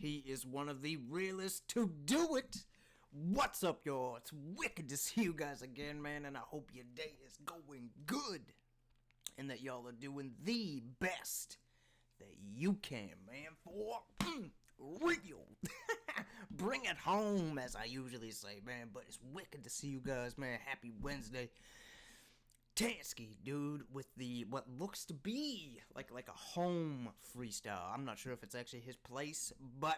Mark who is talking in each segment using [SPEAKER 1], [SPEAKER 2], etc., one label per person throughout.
[SPEAKER 1] He is one of the realest to do it. What's up, y'all? It's wicked to see you guys again, man, and I hope your day is going good and that y'all are doing the best that you can, man, for real. Bring it home, as I usually say, man, but it's wicked to see you guys, man. Happy Wednesday. Tantskii, dude, with the what looks to be like a home freestyle. I'm not sure if it's actually his place, but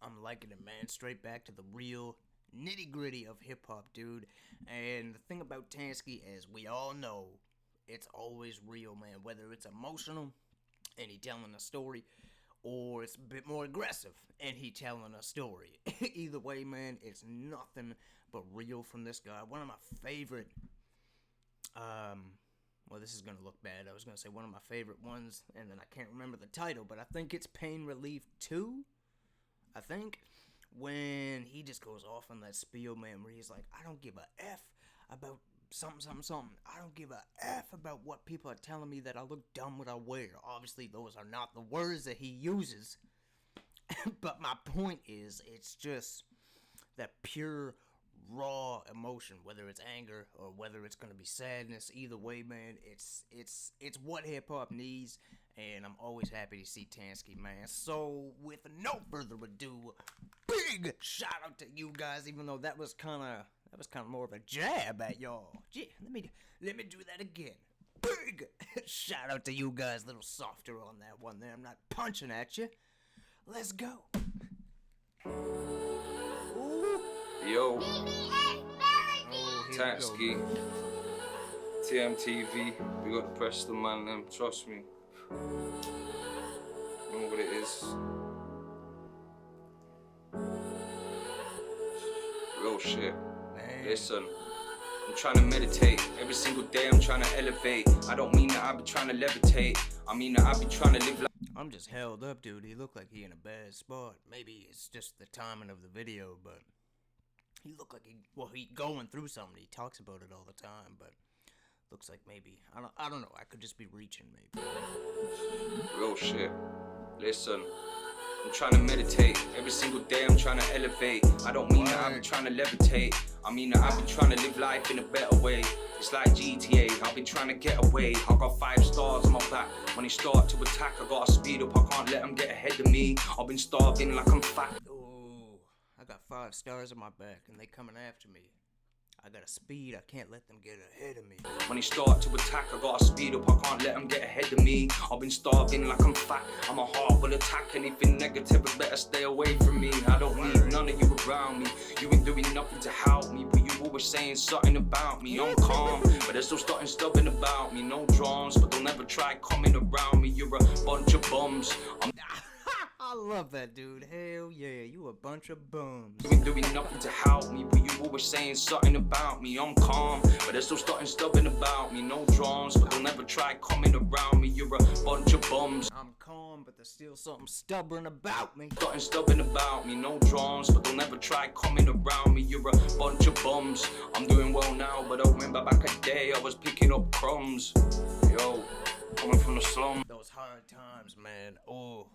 [SPEAKER 1] I'm liking it, man. Straight back to the real nitty-gritty of hip-hop, dude. And the thing about Tantskii, as we all know, it's always real, man. Whether it's emotional and he telling a story, or it's a bit more aggressive and he telling a story. Either way, man, it's nothing but real from this guy. One of my favorite well, this is gonna look bad. I was gonna say one of my favorite ones, and then I can't remember the title, but I think it's Pain Relief 2. I think when he just goes off on that spiel, man, where he's like, I don't give a F about something. I don't give a F about what people are telling me that I look dumb when I wear. Obviously, those are not the words that he uses. But my point is, it's just that pure raw emotion, whether it's anger or whether it's gonna be sadness. Either way, man, it's what hip-hop needs, and I'm always happy to see Tantskii, man. So with no further ado, big shout out to you guys, even though that was kind of more of a jab at y'all. Gee, let me do that again. Big shout out to you guys, a little softer on that one there. I'm not punching at you. Let's go.
[SPEAKER 2] Yo, Tantskii, TMTV, we got to press the man, them, trust me. You know what it is. Real shit. Man. Listen, I'm trying to meditate. Every single day I'm trying to elevate. I don't mean that I be trying to levitate. I mean that I be trying to live like
[SPEAKER 1] I'm just held up, dude. He looked like he in a bad spot. Maybe it's just the timing of the video, but he looked like he going through something. He talks about it all the time, but looks like maybe I don't know. I could just be reaching, maybe.
[SPEAKER 2] Real shit. Listen, I'm trying to meditate. Every single day I'm trying to elevate. I don't mean that I be trying to levitate. I mean that I be trying to live life in a better way. It's like GTA, I've been trying to get away. I got 5 stars on my back. When they start to attack, I gotta speed up. I can't let them get ahead of me. I've been starving like I'm fat.
[SPEAKER 1] I got 5 stars on my back and they coming after me. I gotta speed, I can't let them get ahead of me.
[SPEAKER 2] When they start to attack, I gotta speed up, I can't let them get ahead of me. I've been starving like I'm fat, I'm a heart will attack. Anything negative, it better stay away from me. I don't need none of you around me. You ain't doing nothing to help me, but you always saying something about me. I'm calm, but there's still something stubborn about me. No drums, but they'll never try coming around me. You're a bunch of bums.
[SPEAKER 1] I love that, dude. Hell yeah, you a bunch of bums.
[SPEAKER 2] You ain't doing nothing to help me, but you always saying something about me. I'm calm, but there's still something stubborn about me. No drums, but they'll never try coming around me. You're a bunch of bums.
[SPEAKER 1] I'm calm, but there's still something stubborn about me.
[SPEAKER 2] Something stubborn about me. No drums, but they'll never try coming around me. You're a bunch of bums. I'm doing well now, but I remember back a day I was picking up crumbs. Yo, coming from the slum.
[SPEAKER 1] Those hard times, man. Oh.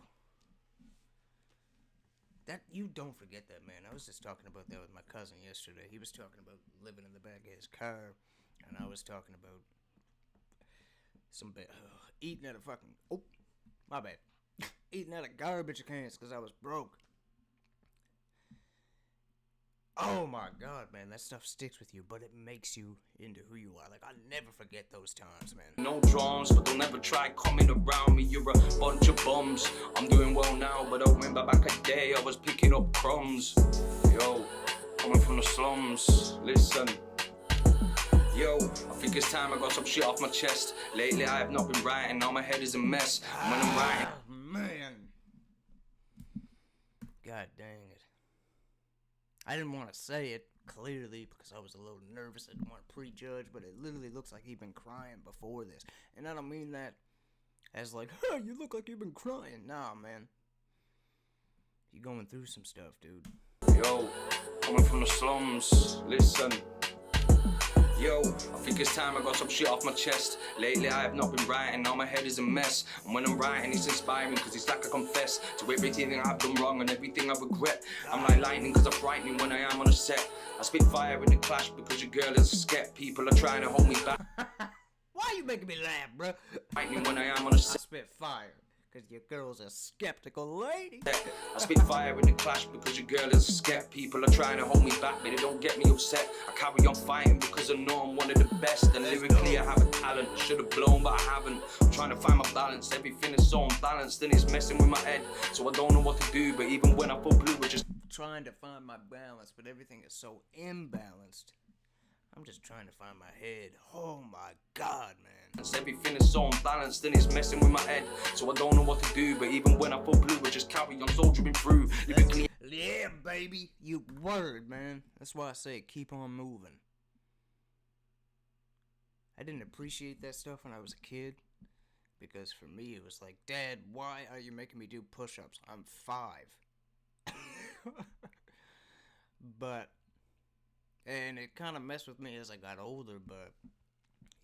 [SPEAKER 1] That, you don't forget that, man. I was just talking about that with my cousin yesterday. He was talking about living in the back of his car, and I was talking about eating at a fucking, oh, my bad, eating out of garbage cans because I was broke. Oh my God, man, that stuff sticks with you, but it makes you into who you are. Like, I'll never forget those times, man.
[SPEAKER 2] No drums, but they'll never try coming around me. You're a bunch of bums. I'm doing well now, but I remember back a day I was picking up crumbs. Yo, coming from the slums. Listen. Yo, I think it's time I got some shit off my chest. Lately I have not been writing, now my head is a mess. And when I'm writing,
[SPEAKER 1] man. God dang it. I didn't want to say it clearly because I was a little nervous. I didn't want to prejudge, but it literally looks like he'd been crying before this. And I don't mean that as like, huh, you look like you've been crying. Nah, man. You're going through some stuff, dude.
[SPEAKER 2] Yo, coming from the slums. Listen. Yo, I think it's time I got some shit off my chest. Lately I have not been writing, now my head is a mess. And when I'm writing it's inspiring, cause it's like I confess to everything I've done wrong and everything I regret. I'm like lightning cause I'm frightening when I am on a set. I spit fire in the clash because your girl is a sket. People are trying to hold me back.
[SPEAKER 1] Why you making me laugh, bro?
[SPEAKER 2] Lightning when I am on a set.
[SPEAKER 1] I spit fire because your girl's a skeptical lady.
[SPEAKER 2] I spit fire in the clash because your girl is a sket. People are trying to hold me back, but they don't get me upset. I carry on fighting because I know I'm one of the best. And lyrically I have a talent, should have blown but I haven't. I'm trying to find my balance, everything is so unbalanced and it's messing with my head. So I don't know what to do, but even when I put blue, I just
[SPEAKER 1] trying to find my balance, but everything is so imbalanced. I'm just trying to find my head. Oh my God, man.
[SPEAKER 2] Everything is so unbalanced and it's messing with my head. So I don't know what to do, but even when I put blue, I just carry on soldiering through.
[SPEAKER 1] Yeah, baby. You word, man. That's why I say keep on moving. I didn't appreciate that stuff when I was a kid. Because for me, it was like, Dad, why are you making me do push-ups? I'm 5. But... and it kind of messed with me as I got older, but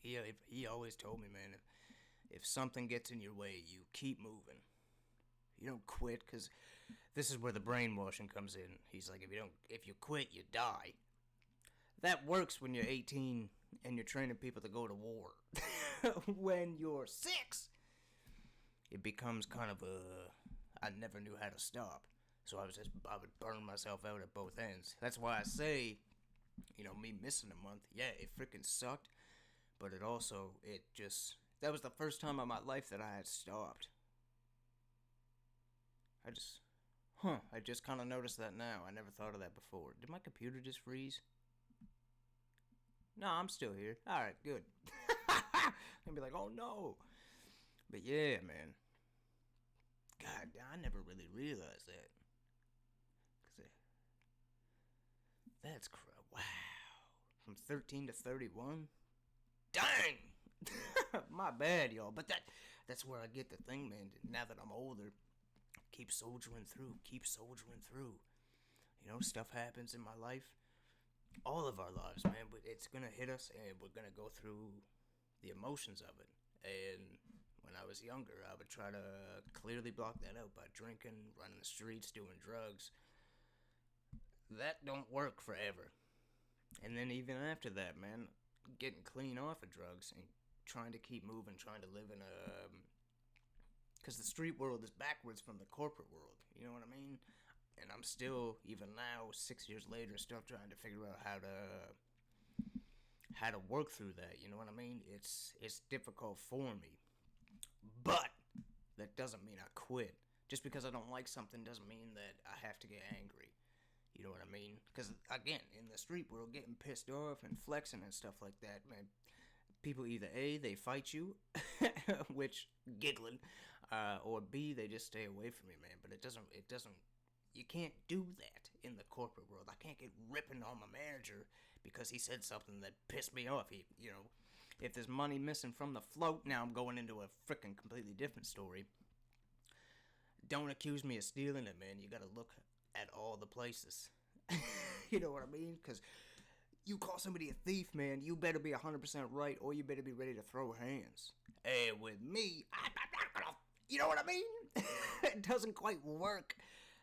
[SPEAKER 1] he always told me, man, if something gets in your way, you keep moving. You don't quit, because this is where the brainwashing comes in. He's like, if you quit, you die. That works when you're 18 and you're training people to go to war. When you're 6, it becomes kind of I never knew how to stop. So I would burn myself out at both ends. That's why I say, me missing a month, yeah, it freaking sucked, but that was the first time in my life that I had stopped. I just kind of noticed that now. I never thought of that before. Did my computer just freeze? No, I'm still here. Alright, good. I'd be like, oh no. But yeah, man. God, I never really realized that. That's crap. Wow. From 13 to 31? Dang! My bad, y'all. But that's where I get the thing, man. Now that I'm older, keep soldiering through. Keep soldiering through. Stuff happens in my life. All of our lives, man. But it's going to hit us, and we're going to go through the emotions of it. And when I was younger, I would try to clearly block that out by drinking, running the streets, doing drugs. That don't work forever. And then even after that, man, getting clean off of drugs and trying to keep moving, trying to live in because the street world is backwards from the corporate world, you know what I mean? And I'm still, even now, 6 years later, still trying to figure out how to work through that, you know what I mean? It's difficult for me. But that doesn't mean I quit. Just because I don't like something doesn't mean that I have to get angry. You know what I mean? Because, again, in the street world, getting pissed off and flexing and stuff like that, man, people either A, they fight you, which, giggling, or B, they just stay away from you, man. But it doesn't, you can't do that in the corporate world. I can't get ripping on my manager because he said something that pissed me off. If there's money missing from the float, now I'm going into a freaking completely different story. Don't accuse me of stealing it, man. You gotta look at all the places. You know what I mean? Because you call somebody a thief, man, you better be 100% right, or you better be ready to throw hands. And with me, I'm not gonna, you know what I mean? It doesn't quite work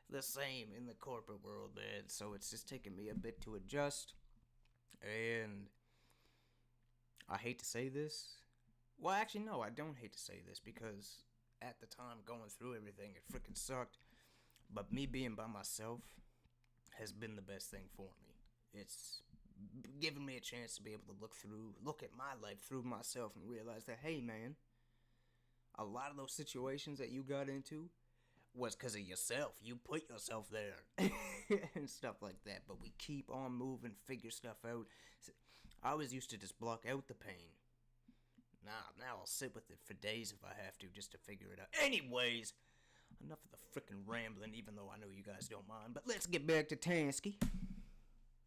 [SPEAKER 1] the same in the corporate world, man. So it's just taking me a bit to adjust. And I hate to say this. Well, actually, no, I don't hate to say this, because at the time going through everything, it freaking sucked. But me being by myself has been the best thing for me. It's given me a chance to be able to look at my life through myself and realize that, hey, man, a lot of those situations that you got into was because of yourself. You put yourself there and stuff like that. But we keep on moving, figure stuff out. I always used to just block out the pain. Now I'll sit with it for days if I have to, just to figure it out. Anyways, enough of the freaking rambling, even though I know you guys don't mind. But let's get back to Tantskii.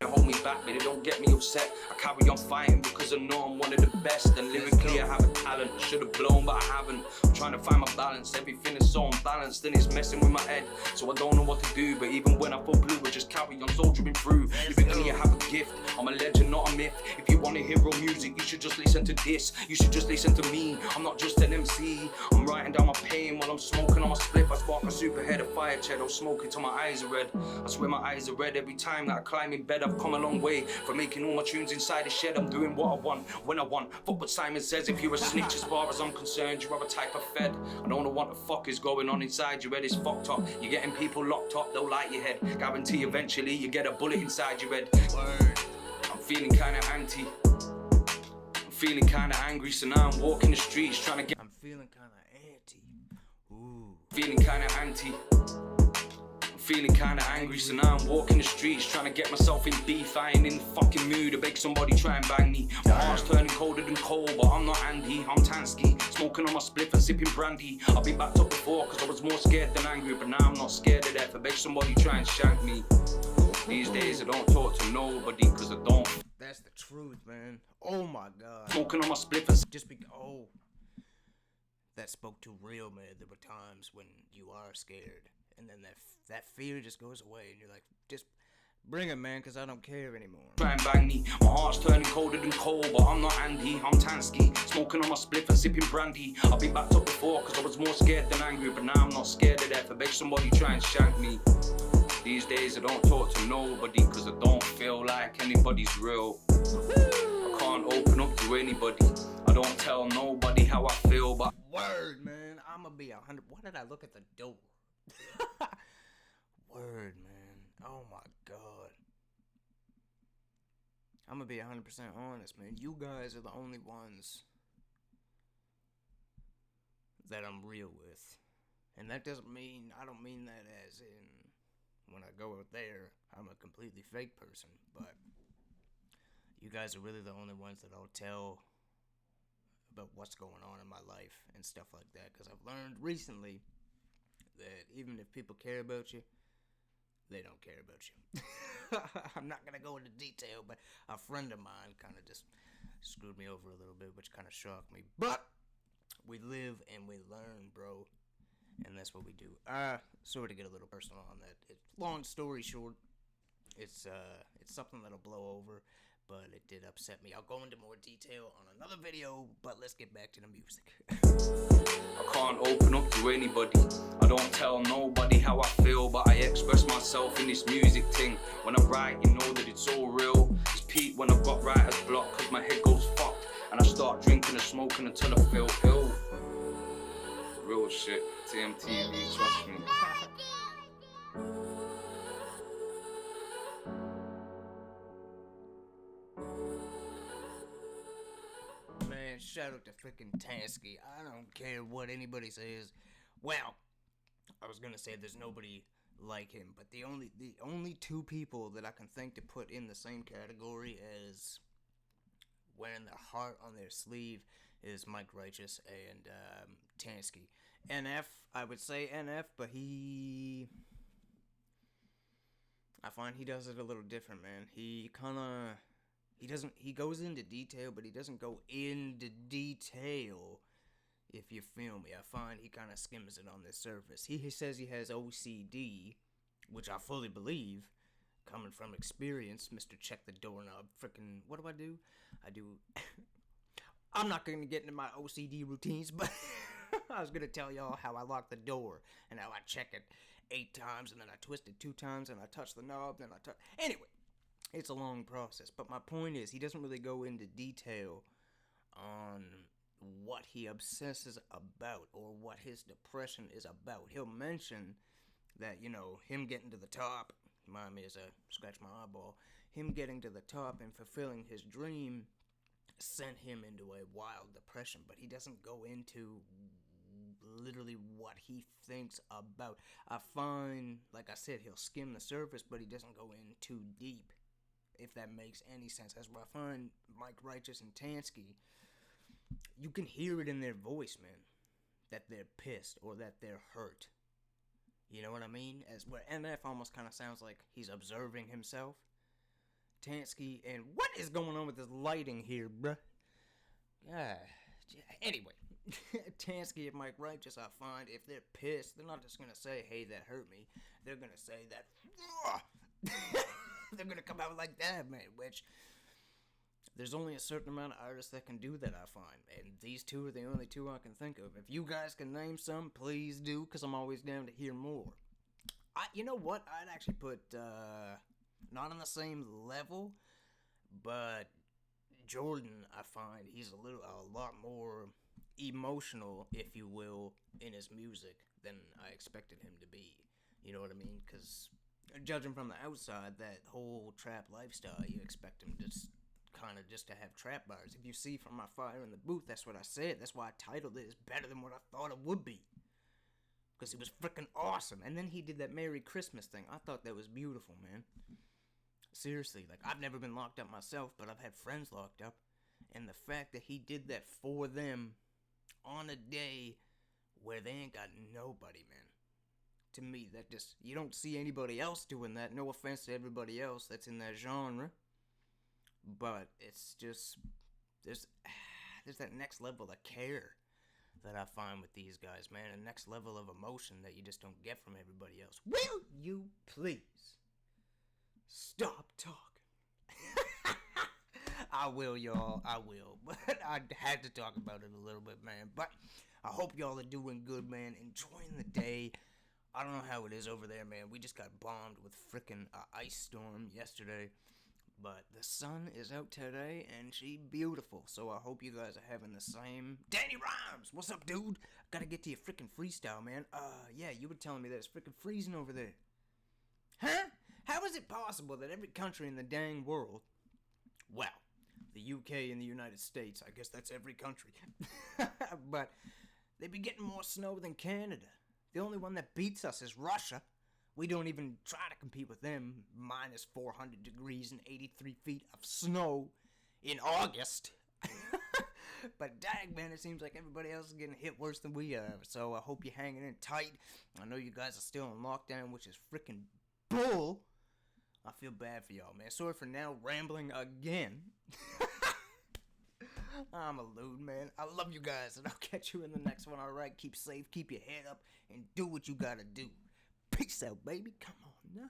[SPEAKER 2] hold me back, but it don't get me upset. I carry on fighting because I know I'm one of the best. And lyrically I have a talent, should have blown but I haven't. I'm trying to find my balance, everything is so unbalanced and it's messing with my head. So I don't know what to do, but even when I feel blue, I just carry on soldiering through. Lyrically I have a gift, I'm a legend, not a myth. If you want to hear real music, you should just listen to this. You should just listen to me, I'm not just an MC. I'm writing down my pain while I'm smoking on my spliff. I spark a super head of fire, Ched, I'm smoking till my eyes are red. I swear my eyes are red every time that I climb in bed. I've come a long way from making all my tunes inside the shed. I'm doing what I want, when I want. Fuck what Simon says, if you're a snitch as far as I'm concerned, you are a type of fed. I don't know what the fuck is going on inside your head, it's fucked up. You're getting people locked up, they'll light your head. Guarantee eventually you get a bullet inside your head. Word. I'm feeling kinda anti. I'm feeling kinda angry, so now I'm walking the streets trying to get.
[SPEAKER 1] I'm feeling kinda anti. Ooh.
[SPEAKER 2] Feeling kinda anti. Feeling kinda angry, so now I'm walking the streets trying to get myself in beef. I ain't in the fucking mood to beg somebody try and bang me. My heart's turning colder than coal, but I'm not Andy, I'm Tantskii. Smoking on my spliff and sipping brandy. I've been backed up before cause I was more scared than angry, but now I'm not scared of death. I beg somebody try and shank me. These days I don't talk to nobody cause I don't.
[SPEAKER 1] That's the truth, man. Oh my god.
[SPEAKER 2] Smoking on my spliff and
[SPEAKER 1] just be that spoke too real, man. There were times when you are scared, and then that fear just goes away, and you're like, just bring it, man, cause I don't care anymore.
[SPEAKER 2] Try and bang me, my heart's turning colder than coal, but I'm not Andy, I'm Tantskii. Smoking on my spliff and sipping brandy. I've been backed up before cause I was more scared than angry, but now I'm not scared of death. I beg somebody try and shank me. These days I don't talk to nobody cause I don't feel like anybody's real. I can't open up to anybody. I don't tell nobody how I feel, but
[SPEAKER 1] word, man, I'ma be 100. Why did I look at the door? Word, man. Oh my god. I'm gonna be 100% honest, man. You guys are the only ones that I'm real with. And that doesn't mean, I don't mean that as in when I go out there, I'm a completely fake person. But you guys are really the only ones that I'll tell about what's going on in my life and stuff like that. Because I've learned recently that even if people care about you, they don't care about you. I'm not gonna go into detail, but a friend of mine kind of just screwed me over a little bit, which kind of shocked me. But we live and we learn, bro, and that's what we do. Sorry to get a little personal on that. Long story short, it's something that'll blow over, but it did upset me. I'll go into more detail on another video, but let's get back to the music.
[SPEAKER 2] I can't open up to anybody. I don't tell nobody how I feel, but I express myself in this music thing. When I write, you know that it's all real. It's peak when I've got writer's block, cause my head goes fucked, and I start drinking and smoking until I feel ill. Real shit, TMTV, trust me.
[SPEAKER 1] Shout out to freaking Tantskii. I don't care what anybody says. Well, I was gonna say there's nobody like him, but the only two people that I can think to put in the same category as wearing their heart on their sleeve is Mike Righteous and Tantskii. NF, I would say NF, but I find he does it a little different, man. He goes into detail, but he doesn't go into detail, if you feel me. I find he kind of skims it on the surface. He says he has OCD, which I fully believe, coming from experience. Mr. Check the Doorknob, freaking, what do? I'm not going to get into my OCD routines, but I was going to tell y'all how I lock the door, and how I check it 8 times, and then I twist it 2 times, and I touch the knob, then I touch... Anyway. It's a long process, but my point is he doesn't really go into detail on what he obsesses about or what his depression is about. He'll mention that, you know, him getting to the top, remind me as I scratch my eyeball, him getting to the top and fulfilling his dream sent him into a wild depression, but he doesn't go into literally what he thinks about. I find, like I said, he'll skim the surface, but he doesn't go in too deep. If that makes any sense. That's where I find Mike Righteous and Tantskii, you can hear it in their voice, man, that they're pissed or that they're hurt. You know what I mean? As where NF almost kind of sounds like he's observing himself. Tantskii, and what is going on with this lighting here, bruh? Anyway, Tantskii and Mike Righteous, I find, if they're pissed, they're not just gonna say, hey, that hurt me. They're gonna say that, they're gonna come out like that, man, which, there's only a certain amount of artists that can do that, I find, and these two are the only two I can think of. If you guys can name some, please do, because I'm always down to hear more. You know what, I'd actually put, not on the same level, but Jordan, I find, he's a lot more emotional, if you will, in his music than I expected him to be. You know what I mean? Because judging from the outside, that whole trap lifestyle, you expect him to just to have trap bars. If you see from my fire in the booth, that's what I said. That's why I titled it. It's better than what I thought it would be. Because it was freaking awesome. And then he did that Merry Christmas thing. I thought that was beautiful, man. Seriously, like, I've never been locked up myself, but I've had friends locked up. And the fact that he did that for them on a day where they ain't got nobody, man. To me, that just, you don't see anybody else doing that. No offense to everybody else that's in that genre. But it's just, there's that next level of care that I find with these guys, man. A next level of emotion that you just don't get from everybody else. Will you please stop talking? I will, y'all. I will. But I had to talk about it a little bit, man. But I hope y'all are doing good, man. Enjoying the day. I don't know how it is over there, man. We just got bombed with frickin' ice storm yesterday. But the sun is out today, and she beautiful. So I hope you guys are having the same. Danny Rhymes, what's up, dude? Gotta get to your freaking freestyle, man. Yeah, you were telling me that it's freaking freezing over there. Huh? How is it possible that every country in the dang world, well, the UK and the United States, I guess that's every country, but they be getting more snow than Canada. The only one that beats us is Russia. We don't even try to compete with them. Minus 400 degrees and 83 feet of snow in August. But dang, man, it seems like everybody else is getting hit worse than we are. So I hope you're hanging in tight. I know you guys are still in lockdown, which is freaking bull. I feel bad for y'all, man. Sorry for now rambling again. I'm a lewd, man. I love you guys, and I'll catch you in the next one, alright? Keep safe, keep your head up, and do what you gotta do. Peace out, baby. Come on now.